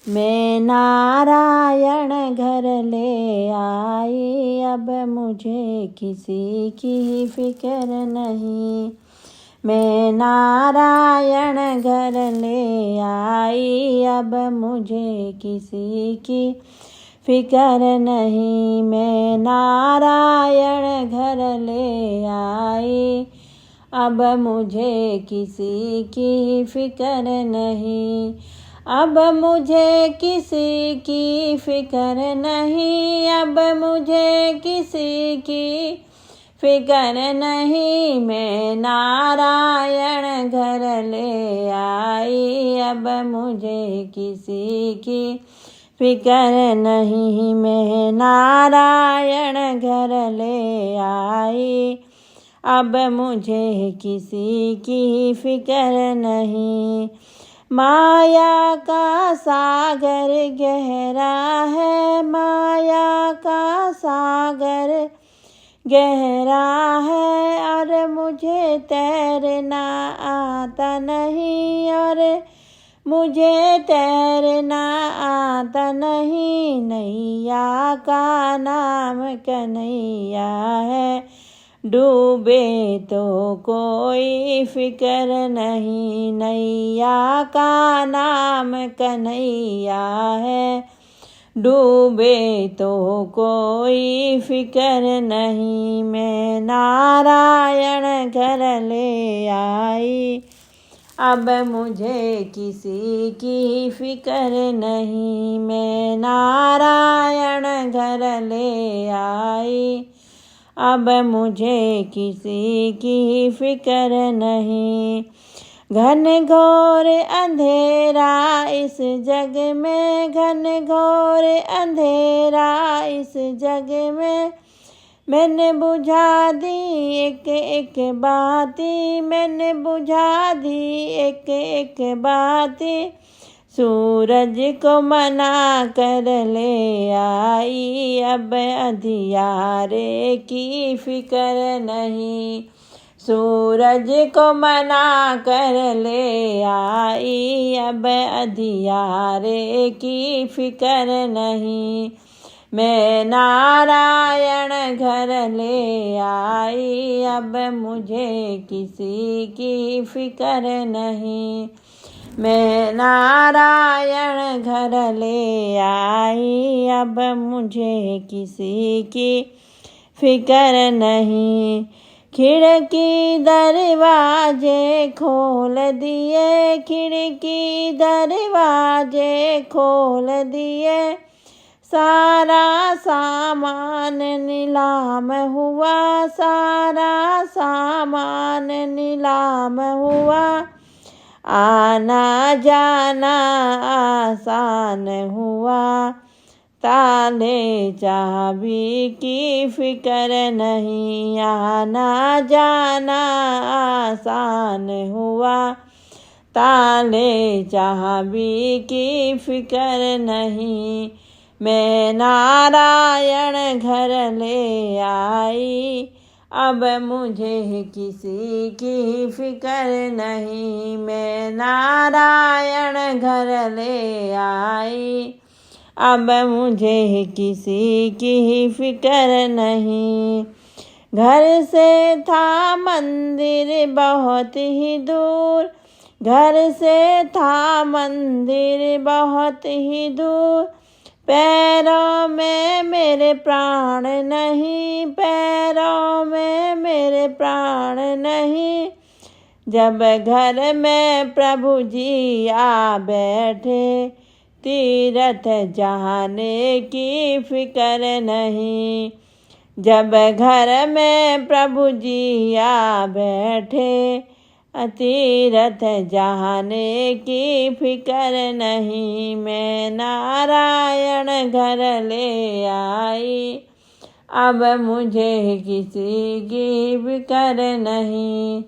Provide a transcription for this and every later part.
मैं नारायण घर ले आई, अब मुझे किसी की फिक्र नहीं। मैं नारायण घर ले आई, अब मुझे किसी की फिक्र नहीं। मैं नारायण घर ले आई, अब मुझे किसी की फिक्र नहीं। अब मुझे किसी की फिक्र नहीं, अब मुझे किसी की फिक्र नहीं। मैं नारायण घर ले आई, अब मुझे किसी की फिक्र नहीं। मैं नारायण घर ले आई, अब मुझे किसी की फिक्र नहीं। माया का सागर गहरा है, माया का सागर गहरा है, और मुझे तैरना आता नहीं, और मुझे तैरना आता नहीं। नैया का नाम कन्हैया है, डूबे तो कोई फिक्र नहीं। नैया का नाम कन्हैया है, डूबे तो कोई फिक्र नहीं। मैं नारायण घर ले आई, अब मुझे किसी की फिक्र नहीं। मैं नारायण घर ले आई, अब मुझे किसी की फिक्र नहीं। घन घोर अंधेरा इस जग में, घन घोर अंधेरा इस जग में, मैंने बुझा दी एक एक बाती, मैंने बुझा दी एक एक बाती। सूरज को मना कर ले आई, अब अंधियारे की फिक्र नहीं। सूरज को मना कर ले आई, अब अंधियारे की फिक्र नहीं। मैं नारायण घर ले आई, अब मुझे किसी की फिक्र नहीं। मैं नारायण घर ले आई, अब मुझे किसी की फिक्र नहीं। खिड़की दरवाजे खोल दिए, खिड़की दरवाजे खोल दिए, सारा सामान नीलाम हुआ, सारा सामान नीलाम हुआ। आना जाना आसान हुआ, ताले चाबी की फिक्र नहीं। आना जाना आसान हुआ, ताले चाबी की फिक्र नहीं। मैं नारायण घर ले आई, अब मुझे किसी की फिक्र नहीं। मैं नारायण घर ले आई, अब मुझे किसी की फिक्र नहीं। घर से था मंदिर बहुत ही दूर, घर से था मंदिर बहुत ही दूर। पैरों में मेरे प्राण नहीं, पैरों में मेरे प्राण नहीं। जब घर में प्रभु जी आ बैठे, तीर्थ जाने की फिक्र नहीं। जब घर में प्रभु जी आ बैठे, तीर्थ जाने की फिक्र नहीं। मैं नारायण घर ले आई, अब मुझे किसी की फिक्र नहीं।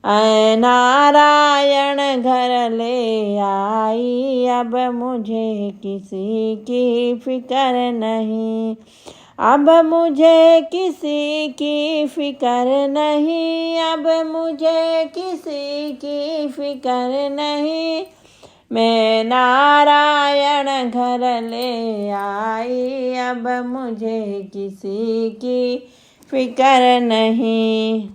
ऐ नारायण घर ले आई, अब मुझे किसी की फिक्र नहीं। अब मुझे किसी की फिक्र नहीं, अब मुझे किसी की फिक्र नहीं। मैं नारायण घर ले आई, अब मुझे किसी की फिक्र नहीं।